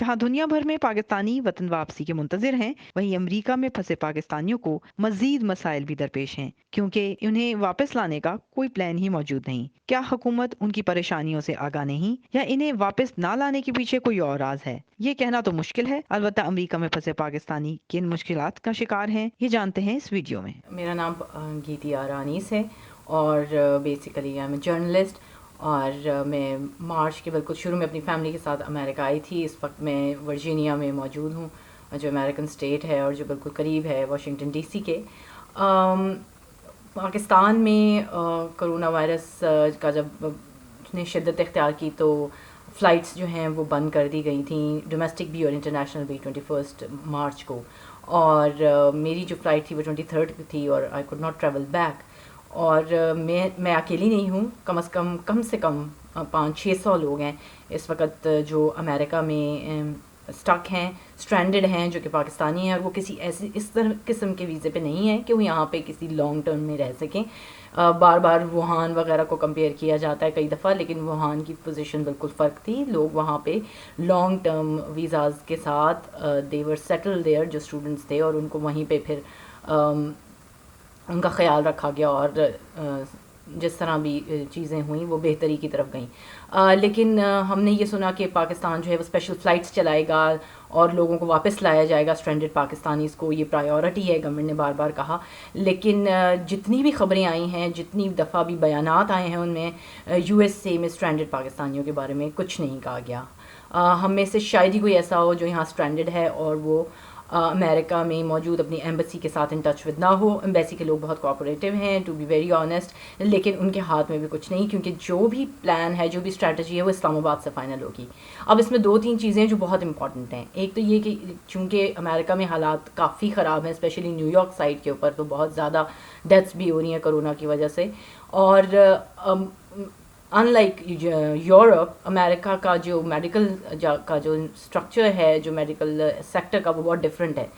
जहां दुनिया भर में पाकिस्तानी वतन वापसी के मुंतजिर हैं, वहीं अमेरिका में फंसे पाकिस्तानियों को मजीद मसाइल भी दरपेश हैं, क्योंकि उन्हें वापस लाने का कोई प्लान ही मौजूद नहीं। क्या हुकूमत उनकी परेशानियों से आगाह नहीं, या इन्हें वापस ना लाने के पीछे कोई और राज है? ये कहना तो मुश्किल है। अलबत्ता अमेरिका में फंसे पाकिस्तानी किन मुश्किलात का शिकार हैं, ये जानते हैं इस वीडियो में। मेरा नाम गीती आरानीस है और बेसिकली आई एम जर्नलिस्ट। और मैं मार्च के बिल्कुल शुरू में अपनी फैमिली के साथ अमेरिका आई थी। इस वक्त मैं वर्जीनिया में मौजूद हूँ, जो अमेरिकन स्टेट है और जो बिल्कुल करीब है वाशिंगटन डीसी के। पाकिस्तान में कोरोना वायरस का जब उसने शिद्दत इख्तियार की तो फ़्लाइट्स जो हैं वो बंद कर दी गई थी, डोमेस्टिक भी और इंटरनेशनल भी, 21 मार्च को। और मेरी जो फ़्लाइट थी वो 23 की थी और I could not travel back. और मैं अकेली नहीं हूँ, कम से कम 500-600 लोग हैं इस वक्त जो अमेरिका में स्टक हैं, स्ट्रैंडेड हैं, जो कि पाकिस्तानी हैं और वो किसी ऐसे इस तरह किस्म के वीज़े पे नहीं है कि वो यहाँ पे किसी लॉन्ग टर्म में रह सकें। बार बार वुहान वगैरह को कंपेयर किया जाता है कई दफ़ा, लेकिन वुहान की पोजीशन बिल्कुल फ़र्क थी। लोग वहाँ पे लॉन्ग टर्म वीज़ाज़ के साथ दे वर सेटल देयर, जो स्टूडेंट्स थे, और उनको वहीं पे फिर उनका ख्याल रखा गया और जिस तरह भी चीज़ें हुई वो बेहतरी की तरफ गईं। लेकिन हमने ये सुना कि पाकिस्तान जो है वो स्पेशल फ़्लाइट्स चलाएगा और लोगों को वापस लाया जाएगा, स्ट्रैंडेड पाकिस्तानीज़ को, ये प्रायोरिटी है, गवर्नमेंट ने बार बार कहा। लेकिन जितनी भी ख़बरें आई हैं, जितनी दफ़ा भी बयानात आए हैं, उनमें यूएसए में स्ट्रैंडेड पाकिस्तानियों के बारे में कुछ नहीं कहा गया। हम में से शायद ही कोई ऐसा हो जो यहाँ स्ट्रैंडेड है और वो अमेरिका में मौजूद अपनी एम्बेसी के साथ इन टच विद ना हो। एम्बेसी के लोग बहुत कोऑपरेटिव हैं, टू बी वेरी ऑनेस्ट, लेकिन उनके हाथ में भी कुछ नहीं, क्योंकि जो भी प्लान है, जो भी स्ट्रैटेजी है, वो इस्लामाबाद से फाइनल होगी। अब इसमें 2-3 चीज़ें जो बहुत इंपॉर्टेंट हैं। एक तो ये कि चूँकि अमेरिका में हालात काफ़ी ख़राब हैं, स्पेशली न्यूयॉर्क साइड के ऊपर तो बहुत ज़्यादा डेथ्स भी हो रही हैं कोरोना की वजह से। और अनलाइक यूरोप, अमेरिका का जो मेडिकल का जो स्ट्रक्चर है, जो मेडिकल सेक्टर का, वो बहुत डिफरेंट है।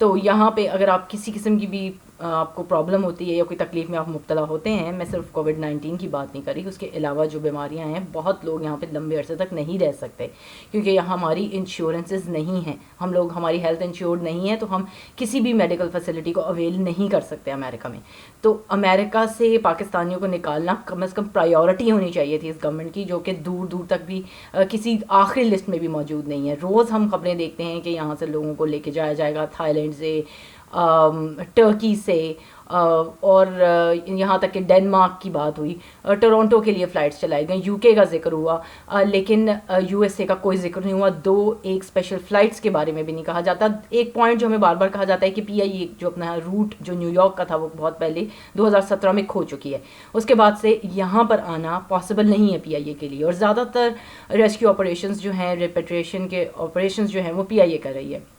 तो यहाँ पे अगर आप किसी किस्म की भी आपको प्रॉब्लम होती है या कोई तकलीफ़ में आप मुब्तला होते हैं, मैं सिर्फ कोविड-19 की बात नहीं कर रही, उसके अलावा जो बीमारियाँ हैं, बहुत लोग यहाँ पे लंबे अरसे तक नहीं रह सकते, क्योंकि यहाँ हमारी इंश्योरेंसेस नहीं हैं। हमारी हेल्थ इंश्योर्ड नहीं है, तो हम किसी भी मेडिकल फैसिलिटी को अवेल नहीं कर सकते अमेरिका में। तो अमेरिका से पाकिस्तानियों को निकालना कम से कम प्रायोरिटी होनी चाहिए थी इस गवर्नमेंट की, जो कि दूर दूर तक भी किसी आखिरी लिस्ट में भी मौजूद नहीं है। रोज़ हम खबरें देखते हैं कि यहाँ से लोगों को लेके जाया जाएगा, थाईलैंड से, टर्की से, और यहाँ तक कि डेनमार्क की बात हुई, टोरंटो के लिए फ़्लाइट्स चलाई गई, यूके का जिक्र हुआ, लेकिन यूएसए का कोई जिक्र नहीं हुआ। एक स्पेशल फ़्लाइट्स के बारे में भी नहीं कहा जाता। एक पॉइंट जो हमें बार बार कहा जाता है कि पीआईए जो अपना रूट जो न्यूयॉर्क का था वो बहुत पहले 2017 में खो चुकी है, उसके बाद से यहाँ पर आना पॉसिबल नहीं है पीआईए के लिए। और ज़्यादातर रेस्क्यू ऑपरेशंस जो हैं, रिपेट्रिएशन के ऑपरेशंस जो हैं, वो पीआईए कर रही है।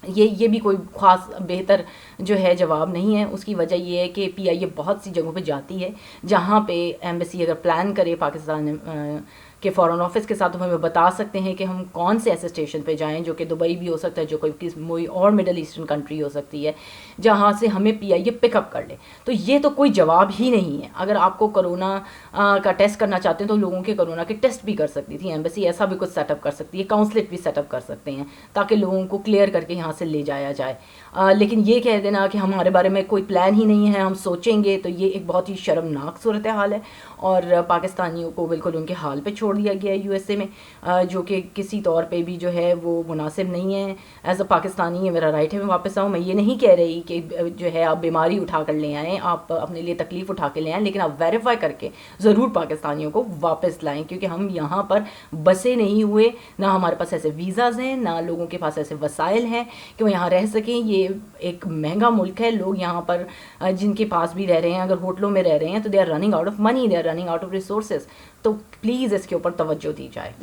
ये भी कोई ख़ास बेहतर जो है जवाब नहीं है। उसकी वजह ये है कि पीआईए बहुत सी जगहों पे जाती है जहाँ पे एम्बेसी अगर प्लान करे पाकिस्तान के फ़ॉरेन ऑफिस के साथ, तो हमें बता सकते हैं कि हम कौन से ऐसे स्टेशन पे जाएं, जो कि दुबई भी हो सकता है, जो कोई और मिडल ईस्टर्न कंट्री हो सकती है, जहाँ से हमें पीआईए पिकअप कर ले। तो ये तो कोई जवाब ही नहीं है। अगर आपको कोरोना का टेस्ट करना चाहते हैं तो लोगों के कोरोना के टेस्ट भी कर सकती थी एम्बेसी, ऐसा भी कुछ सेटअप कर सकती है, काउंसलेट भी सेटअप कर सकते हैं, ताकि लोगों को क्लियर करके यहाँ से ले जाया जाए। लेकिन ये कह देना कि हमारे बारे में कोई प्लान ही नहीं है, हम सोचेंगे, तो ये एक बहुत ही शर्मनाक सूरत हाल है। और पाकिस्तानियों को बिल्कुल उनके हाल पे छोड़ दिया गया है यूएसए में, जो कि किसी तौर पे भी जो है वो मुनासिब नहीं है। एज अ पाकिस्तानी ये मेरा राइट है मैं वापस आऊँ। मैं ये नहीं कह रही कि जो है आप बीमारी उठा कर ले आएँ, आप अपने लिए तकलीफ़ उठा के ले आएँ, लेकिन आप वेरीफाई करके ज़रूर पाकिस्तानियों को वापस लाएँ, क्योंकि हम यहाँ पर बसे नहीं हुए, ना हमारे पास ऐसे वीज़ाज़ हैं, ना लोगों के पास ऐसे वसाइल हैं कि वो यहाँ रह सकें। ये एक महंगा मुल्क है। लोग यहाँ पर जिनके पास भी रह रहे हैं, अगर होटलों में रह रहे हैं, तो they are running out of money, they are running out of resources. तो प्लीज़ इसके ऊपर तवज्जो दी जाए।